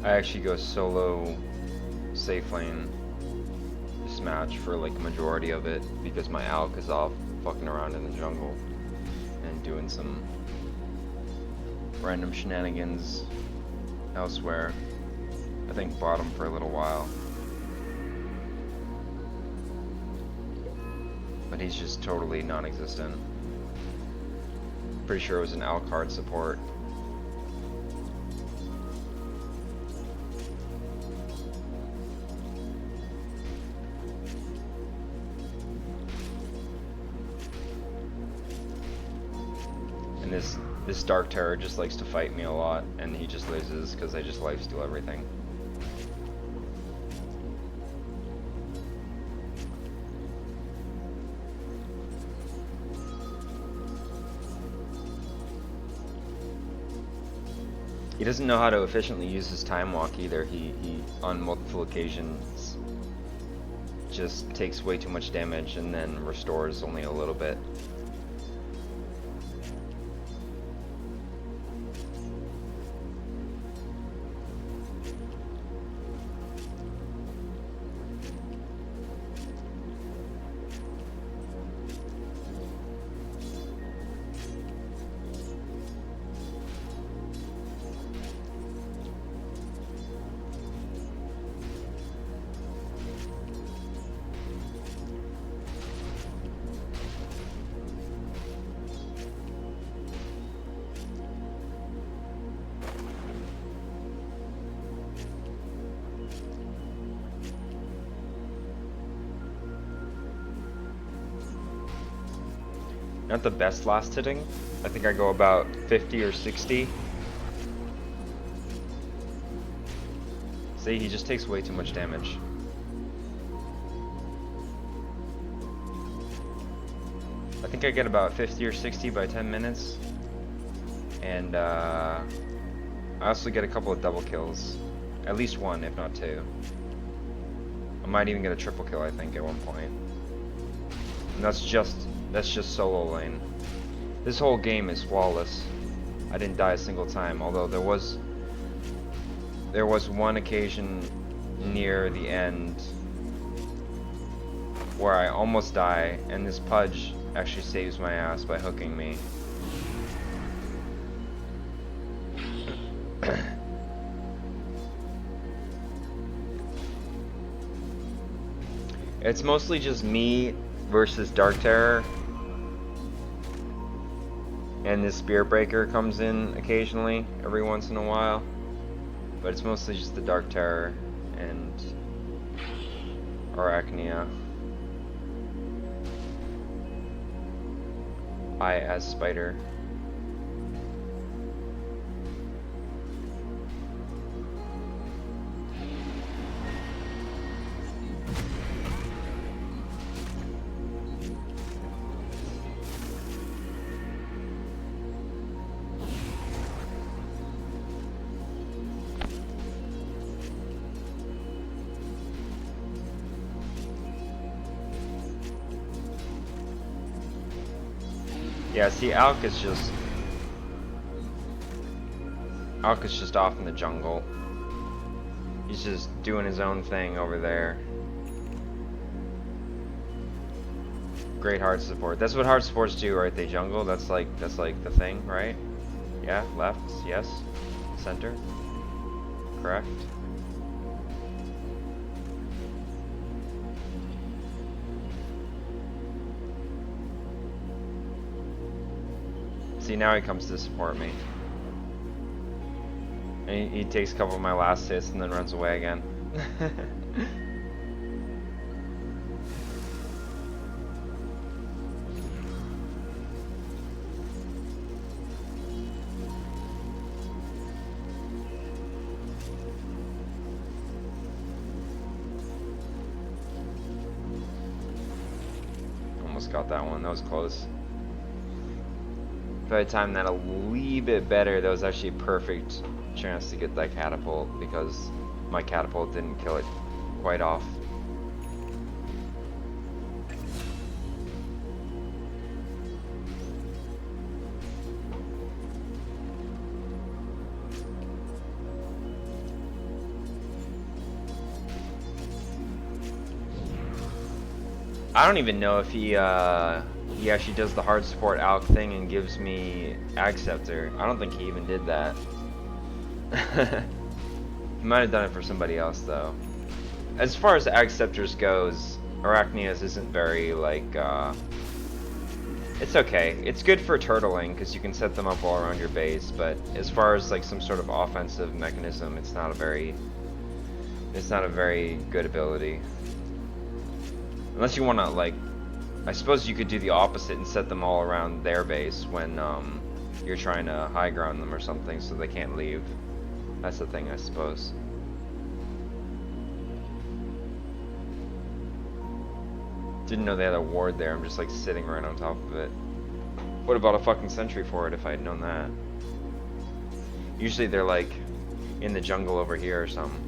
I actually go solo safe lane this match for like the majority of it because my Alk is off fucking around in the jungle and doing some random shenanigans elsewhere. I think bottom for a little while. But he's just totally non-existent. Pretty sure it was an Alk card support. And this Dark Terror just likes to fight me a lot, and he just loses because I just lifesteal everything. He doesn't know how to efficiently use his time walk either. He on multiple occasions just takes way too much damage and then restores only a little bit. Not the best last hitting. I think I go about 50 or 60. See, he just takes way too much damage. I think I get about 50 or 60 by 10 minutes. And I also get a couple of double kills. At least one, if not two. I might even get a triple kill, I think, at one point. And that's just solo lane. This whole game is flawless. I didn't die a single time, although there was one occasion near the end where I almost die, and this Pudge actually saves my ass by hooking me. It's mostly just me versus Dark Terror. And this Spear Breaker comes in occasionally, every once in a while. But it's mostly just the Dark Terror and Arachnia. I as Spider. Yeah, see, Alk is just off in the jungle. He's just doing his own thing over there. Great hard support. That's what hard supports do, right? They jungle. That's like the thing, right? Yeah, left, yes. Center. Correct. See, now he comes to support me. And he takes a couple of my last hits and then runs away again. Almost got that one. That was close. If I had timed that a wee bit better, that was actually a perfect chance to get that catapult because my catapult didn't kill it quite off. I don't even know if he actually does the hard support alch thing and gives me Ag Scepter. I don't think he even did that. He might have done it for somebody else though. As far as Ag Scepters goes, Arachnia's isn't very like it's okay. It's good for turtling because you can set them up all around your base, but as far as like some sort of offensive mechanism, it's not a very good ability. Unless you want to like, I suppose you could do the opposite and set them all around their base when you're trying to high ground them or something so they can't leave. That's the thing, I suppose. Didn't know they had a ward there. I'm just like sitting right on top of it. What about a fucking sentry for it if I had known that? Usually they're like in the jungle over here or something.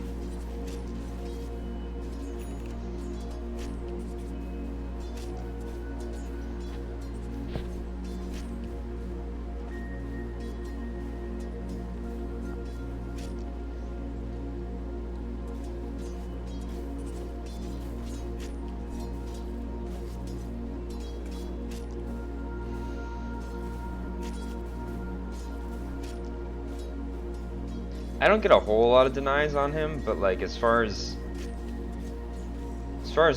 I don't get a whole lot of denies on him, but like as far as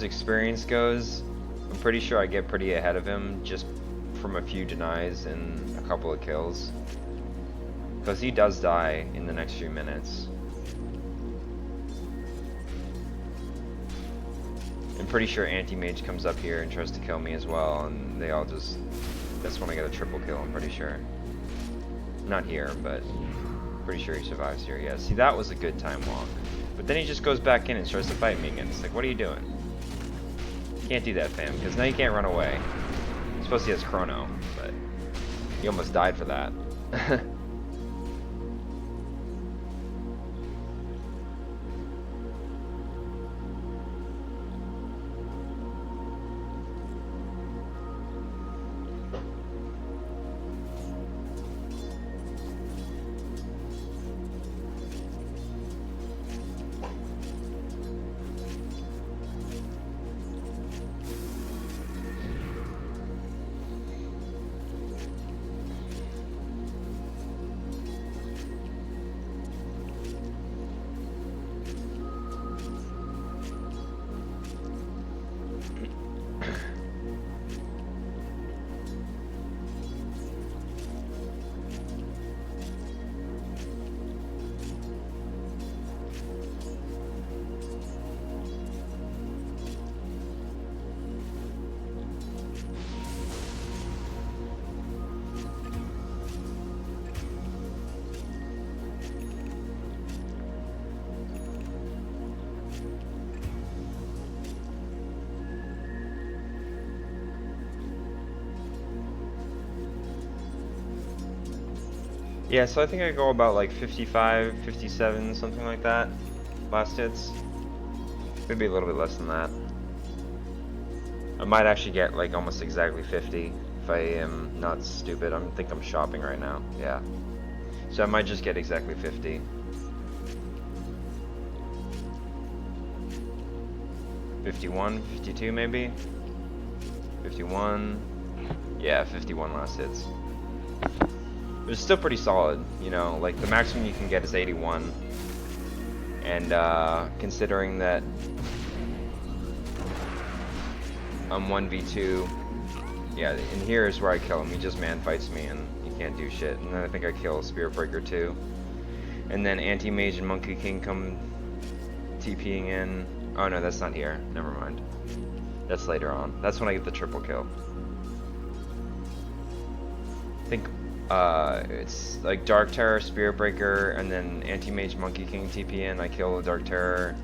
experience goes, I'm pretty sure I get pretty ahead of him just from a few denies and a couple of kills. Because he does die in the next few minutes. I'm pretty sure Anti-Mage comes up here and tries to kill me as well, and they all just... That's when I get a triple kill, I'm pretty sure. Not here, but... Pretty sure he survives here. Yeah, see, that was a good time walk. But then he just goes back in and tries to fight me again. It's like, what are you doing? You can't do that, fam, because now you can't run away. I suppose he has Chrono, but he almost died for that. Yeah, so I think I go about like 55, 57, something like that. Last hits. Maybe a little bit less than that. I might actually get like almost exactly 50 if I am not stupid. I think I'm shopping right now. Yeah. So I might just get exactly 50. 51, 52 maybe? 51. Yeah, 51 last hits. But it's still pretty solid, you know, like the maximum you can get is 81. And considering that I'm 1v2, yeah, and here is where I kill him. He just man fights me and he can't do shit. And then I think I kill Spirit Breaker too. And then Anti-Mage and Monkey King come TPing in. Oh no, that's not here. Never mind. That's later on. That's when I get the triple kill. I think it's like Dark Terror, Spirit Breaker, and then Anti-Mage, Monkey King TP in. I kill the Dark Terror.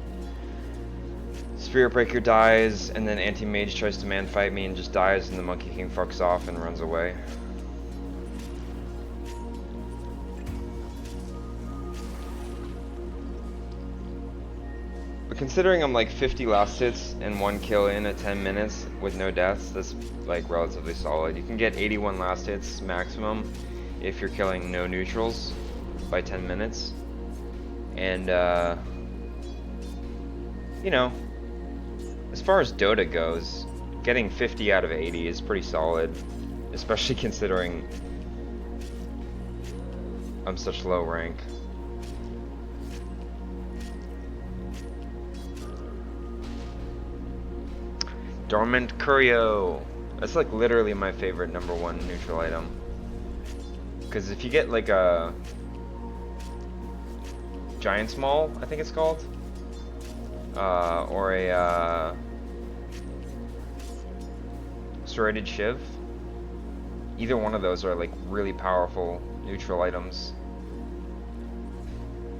Spirit Breaker dies, and then Anti-Mage tries to man fight me and just dies, and the Monkey King fucks off and runs away. But considering I'm like 50 last hits and 1 kill in at 10 minutes with no deaths, that's like relatively solid. You can get 81 last hits maximum if you're killing no neutrals by 10 minutes. And you know, as far as Dota goes, getting 50 out of 80 is pretty solid, especially considering I'm such low rank. Dormant Curio. That's like literally my favorite #1 neutral item. Because if you get like a Giant's Maul, I think it's called, or a Serrated Shiv, either one of those are like really powerful neutral items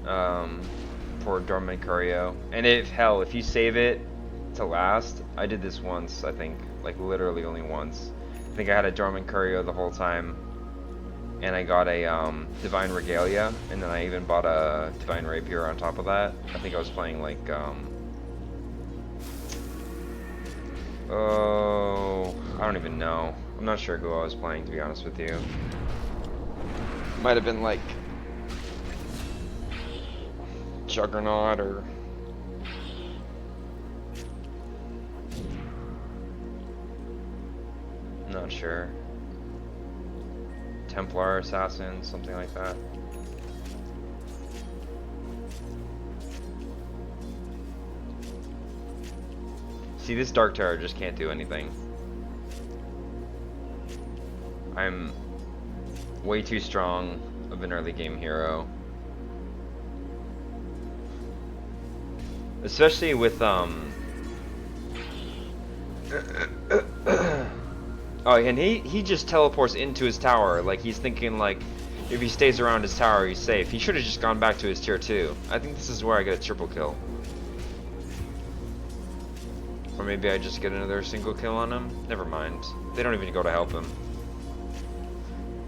for Dormant Curio. And if you save it to last, I did this once, I think, like literally only once. I think I had a Dormant Curio the whole time, and I got a Divine Regalia, and then I even bought a Divine Rapier on top of that. I think I was playing like oh, I don't even know. I'm not sure who I was playing, to be honest with you. Might have been like Juggernaut or not sure. Templar Assassin, something like that. See, this Dark Terror just can't do anything. I'm way too strong of an early game hero. Especially with oh, and he just teleports into his tower, like he's thinking like if he stays around his tower he's safe. He should have just gone back to his tier 2. I think this is where I get a triple kill. Or maybe I just get another single kill on him. Never mind. They don't even go to help him.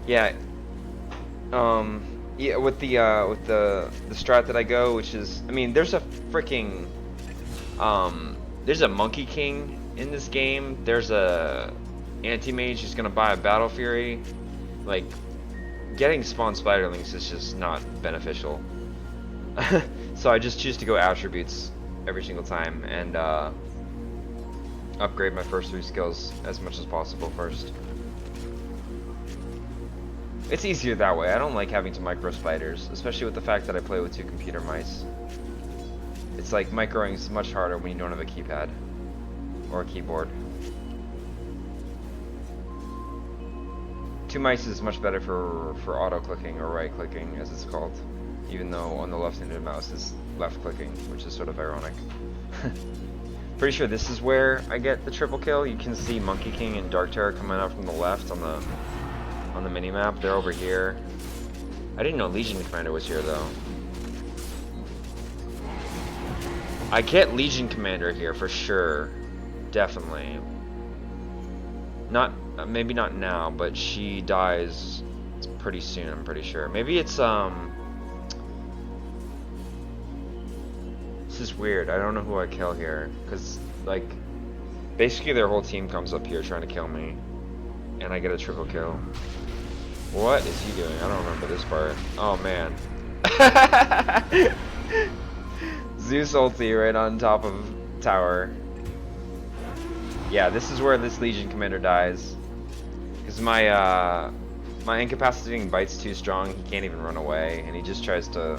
Yeah. Yeah, with the strat that I go, which is, I mean, there's a freaking there's a Monkey King in this game. There's a anti-mage who's gonna buy a Battle Fury. Like, getting spawn spiderlings is just not beneficial. So I just choose to go attributes every single time and upgrade my first 3 skills as much as possible first. It's easier that way. I don't like having to micro spiders, especially with the fact that I play with 2 computer mice. It's like microing is much harder when you don't have a keypad or a keyboard. 2 mice is much better for auto clicking or right clicking, as it's called, even though on the left-handed mouse is left clicking, which is sort of ironic. Pretty sure this is where I get the triple kill. You can see Monkey King and Dark Terror coming out from the left on the mini-map. They're over here. I didn't know Legion Commander was here though. I get Legion Commander here for sure. Definitely. Not maybe not now, but she dies pretty soon, I'm pretty sure. Maybe it's this is weird. I don't know who I kill here, cuz like basically their whole team comes up here trying to kill me and I get a triple kill. What is he doing? I don't remember this part. Oh man. Zeus ulti right on top of tower. Yeah, this is where this Legion Commander dies. Because my incapacitating bite's too strong, he can't even run away, and he just tries to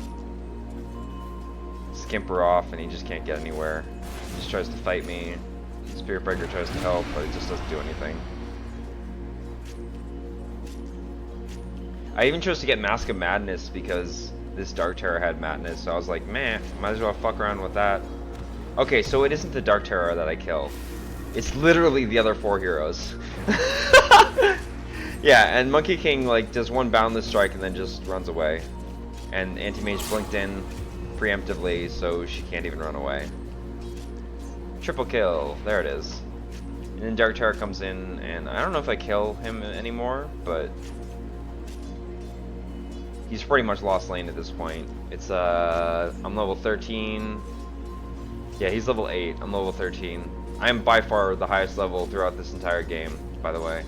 skimp her off and he just can't get anywhere. He just tries to fight me. Spirit Breaker tries to help, but it just doesn't do anything. I even chose to get Mask of Madness because this Dark Terror had Madness, so I was like, man, might as well fuck around with that. Okay, so it isn't the Dark Terror that I kill. It's literally the other 4 heroes. Yeah, and Monkey King like does 1 boundless strike and then just runs away. And Anti-Mage blinked in preemptively, so she can't even run away. Triple kill, there it is. And then Dark Terror comes in, and I don't know if I kill him anymore, but he's pretty much lost lane at this point. It's I'm level 13. Yeah, he's level 8. I'm level 13. I am by far the highest level throughout this entire game, by the way.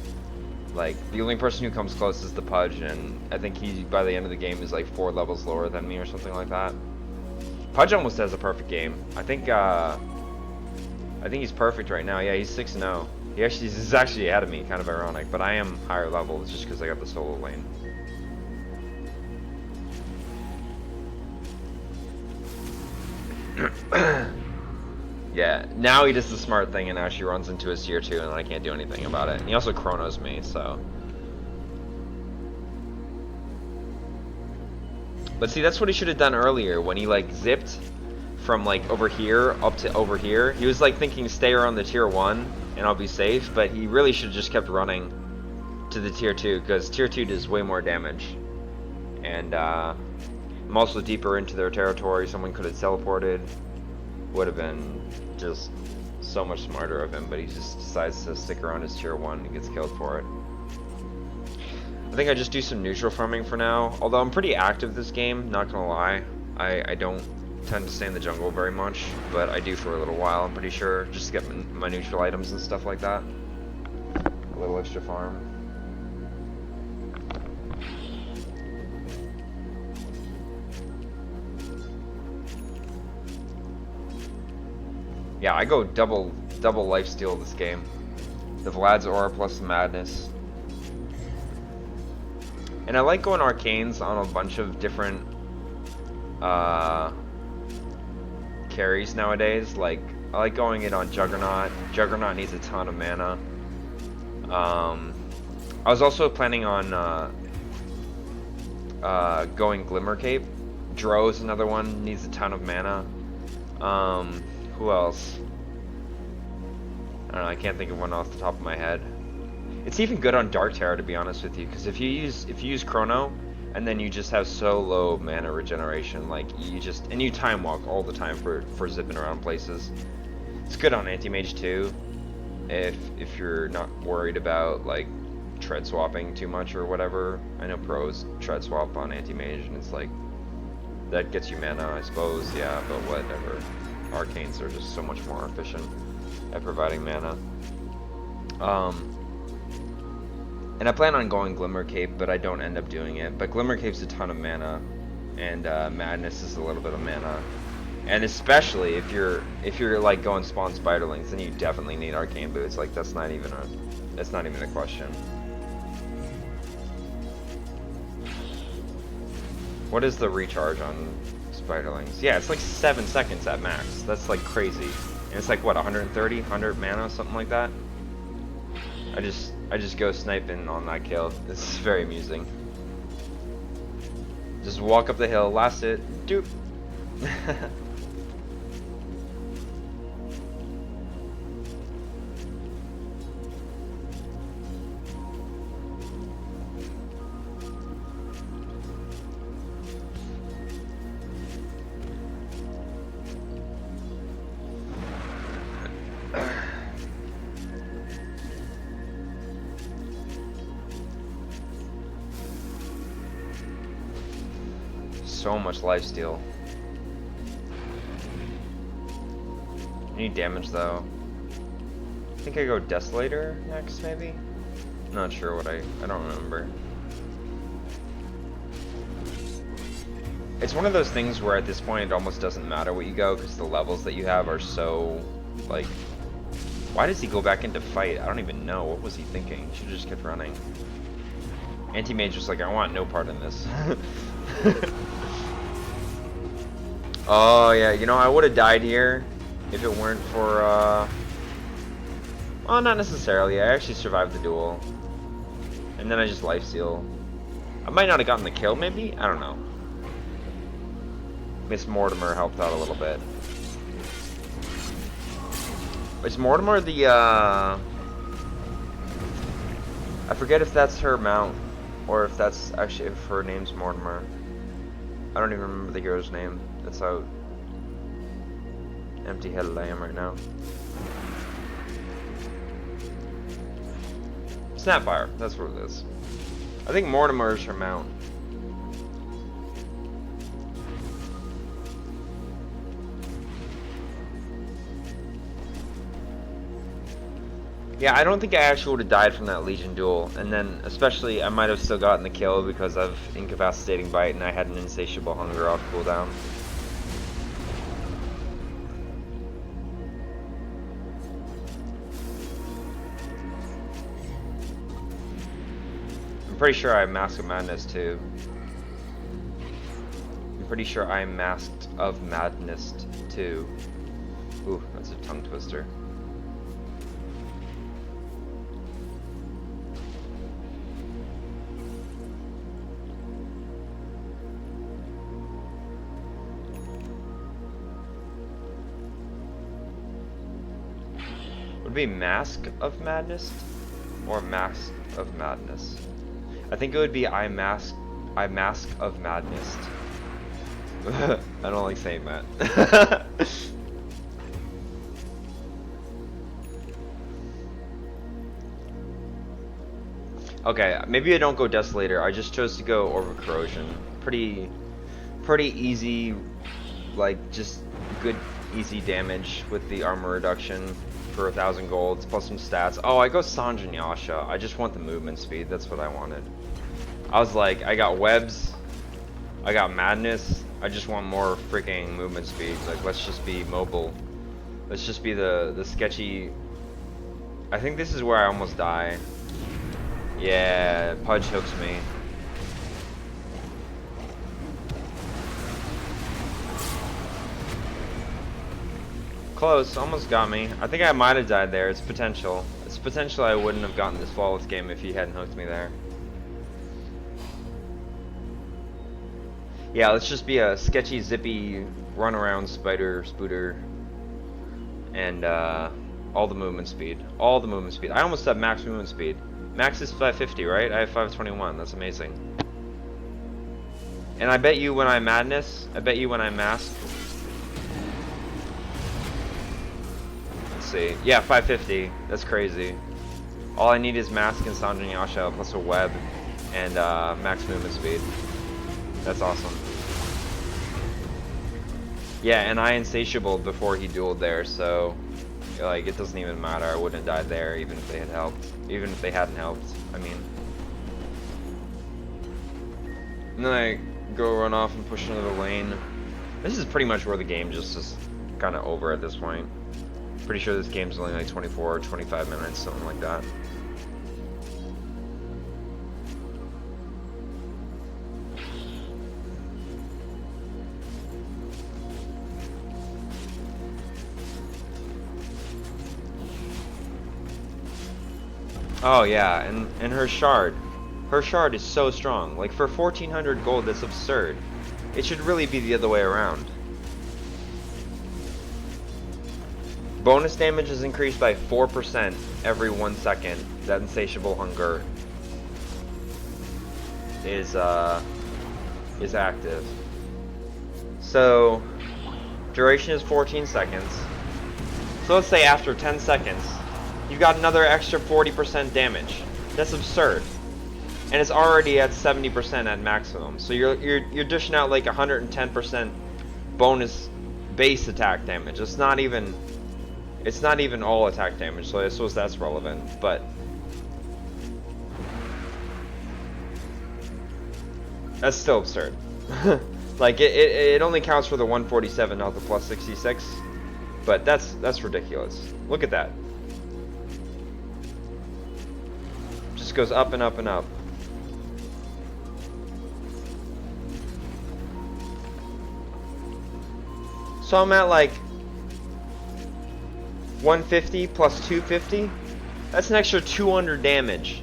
Like, the only person who comes close is the Pudge, and I think he, by the end of the game, is like 4 levels lower than me or something like that. Pudge almost has a perfect game. I think he's perfect right now. Yeah, he's 6-0. He's actually ahead of me, kind of ironic, but I am higher level just because I got the solo lane. Yeah, now he does the smart thing and actually runs into his tier 2 and I can't do anything about it. And he also chronos me, so. But see, that's what he should have done earlier when he like zipped from like over here up to over here. He was like thinking stay around the tier 1 and I'll be safe, but he really should have just kept running to the tier 2 because tier 2 does way more damage. And I'm also deeper into their territory. Someone could have teleported. Would have been just so much smarter of him, but he just decides to stick around his tier 1 and gets killed for it. I think I just do some neutral farming for now, although I'm pretty active this game, not gonna lie. I don't tend to stay in the jungle very much, but I do for a little while, I'm pretty sure, just to get my neutral items and stuff like that. A little extra farm. Yeah, I go double lifesteal this game. The Vlad's Aura plus the Madness. And I like going Arcanes on a bunch of different carries nowadays. Like, I like going it on Juggernaut. Juggernaut needs a ton of mana. I was also planning on going Glimmer Cape. Dro is another one, needs a ton of mana. Who else? I don't know, I can't think of one off the top of my head. It's even good on Dark Terror, to be honest with you, because if you use Chrono, and then you just have so low mana regeneration, like you time walk all the time for zipping around places. It's good on Anti-Mage too, if you're not worried about like tread swapping too much or whatever. I know pros tread swap on Anti-Mage, and it's like that gets you mana, I suppose. Yeah, but whatever. Arcanes are just so much more efficient at providing mana. And I plan on going Glimmer Cape, but I don't end up doing it. But Glimmer Cape's a ton of mana, and Madness is a little bit of mana. And especially if you're like going spawn Spiderlings, then you definitely need Arcane Boots. Like that's not even a question. What is the recharge on Spiderlings? Yeah, it's like 7 seconds at max. That's like crazy. And it's like what, 100 mana, something like that. I just go sniping on that kill. This is very amusing. Just walk up the hill, last hit, doop. So much lifesteal. Need damage though. I think I go Desolator next, maybe? Not sure what I don't remember. It's one of those things where at this point it almost doesn't matter what you go because the levels that you have are so, like... Why does he go back into fight? I don't even know. What was he thinking? He should have just kept running. Anti-Mage was like, I want no part in this. Oh yeah, you know, I would have died here if it weren't for, well, not necessarily. I actually survived the duel. And then I just lifesteal. I might not have gotten the kill, maybe? I don't know. Miss Mortimer helped out a little bit. Is Mortimer the, I forget if that's her mount, or if that's actually, if her name's Mortimer. I don't even remember the hero's name. That's how empty-headed I am right now. Snapfire, that's what it is. I think Mortimer is her mount. Yeah, I don't think I actually would have died from that Legion duel, and then especially I might have still gotten the kill because of Incapacitating Bite and I had an Insatiable Hunger off cooldown. pretty sure I'm Mask of Madness too. I'm pretty sure I'm Masked of Madness too. Ooh, that's a tongue twister. Would it be Mask of Madness or Mask of Madness? I think it would be I Mask of Madness. I don't like saying that. Okay, maybe I don't go Desolator. I just chose to go Orb of Corrosion. Pretty easy, like just good easy damage with the armor reduction for 1,000 golds plus some stats. Oh, I go Sanj and Yasha. I just want the movement speed. That's what I wanted. I was like, I got webs, I got madness. I just want more freaking movement speed. Like, let's just be mobile. Let's just be the sketchy. I think this is where I almost die. Yeah, Pudge hooks me. Close, almost got me. I think I might have died there. It's potential. It's potential I wouldn't have gotten this flawless game if he hadn't hooked me there. Yeah, let's just be a sketchy, zippy, run around spider spooter. And all the movement speed. All the movement speed. I almost have max movement speed. Max is 550, right? I have 521. That's amazing. And I bet you when I'm Madness, I bet you when I'm Mask. Let's see. Yeah, 550. That's crazy. All I need is Mask and Sanj and Yasha plus a web and max movement speed. That's awesome. Yeah, and I insatiable before he dueled there, so like it doesn't even matter. I wouldn't have died there even if they had helped. Even if they hadn't helped, I mean. And then I go run off and push another lane. This is pretty much where the game just is kind of over at this point. Pretty sure this game's only like 24 or 25 minutes, something like that. Oh yeah, and her shard is so strong. Like for 1,400 gold, that's absurd. It should really be the other way around. Bonus damage is increased by 4% every 1 second. That insatiable hunger is active. So duration is 14 seconds. So let's say after 10 seconds. You've got another extra 40% damage. That's absurd. And it's already at 70% at maximum. So you're dishing out like 110% bonus base attack damage. It's not even all attack damage, so I suppose that's relevant, but that's still absurd. Like it only counts for the 147, not the plus 66. But that's ridiculous. Look at that. Just goes up and up and up. So I'm at like 150 plus 250. That's an extra 200 damage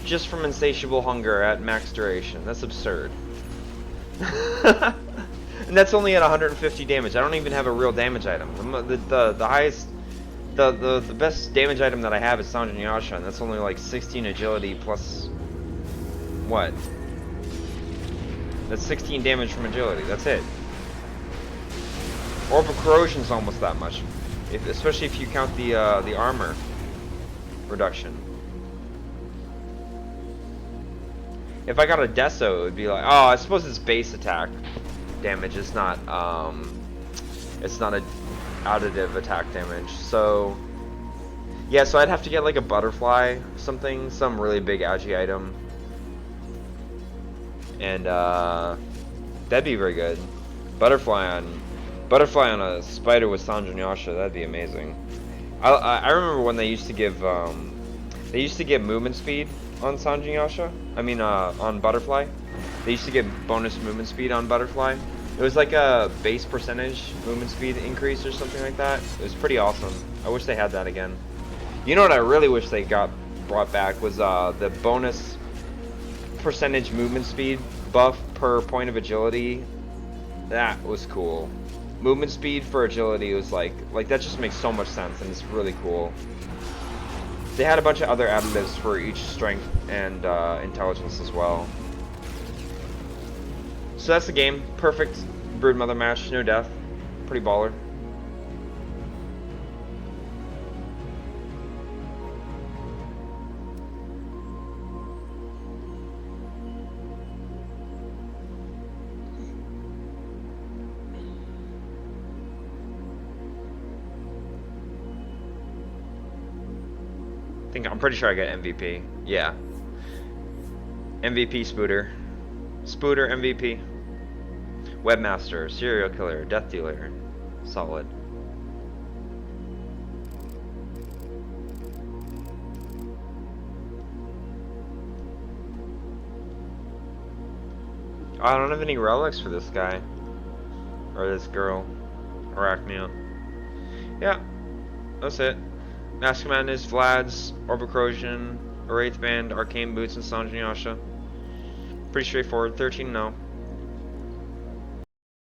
just from insatiable hunger at max duration. That's absurd. And that's only at 150 damage. I don't even have a real damage item. The highest, the best damage item that I have is Sanj and Yasha, and that's only like 16 agility plus what? That's 16 damage from agility. That's it. Orb of Corrosion is almost that much, especially if you count the armor reduction. If I got a Deso, it would be like, oh, I suppose it's base attack damage. It's not a additive attack damage. So yeah, so I'd have to get like a butterfly, some really big agi item, and that'd be very good. Butterfly on a spider with Sanj and Yasha, that'd be amazing. I remember when they used to give movement speed on Sanjinyasha. I mean, on Butterfly. They used to get bonus movement speed on Butterfly. It was like a base percentage movement speed increase or something like that. It was pretty awesome. I wish they had that again. You know what I really wish they got brought back was the bonus percentage movement speed buff per point of agility. That was cool. Movement speed for agility was like that just makes so much sense, and it's really cool. They had a bunch of other additives for each strength and intelligence as well. So that's the game. Perfect Broodmother match, no death. Pretty baller. I'm pretty sure I get MVP. Yeah. MVP Spooter. Spooter MVP. Webmaster, serial killer, death dealer. Solid. I don't have any relics for this guy. Or this girl. Arachnia. Yeah. That's it. Mask Madness, Vlad's, Orbital Corrosion, Wraith Band, Arcane Boots, and Sanjinyasha. Pretty straightforward. 13-0.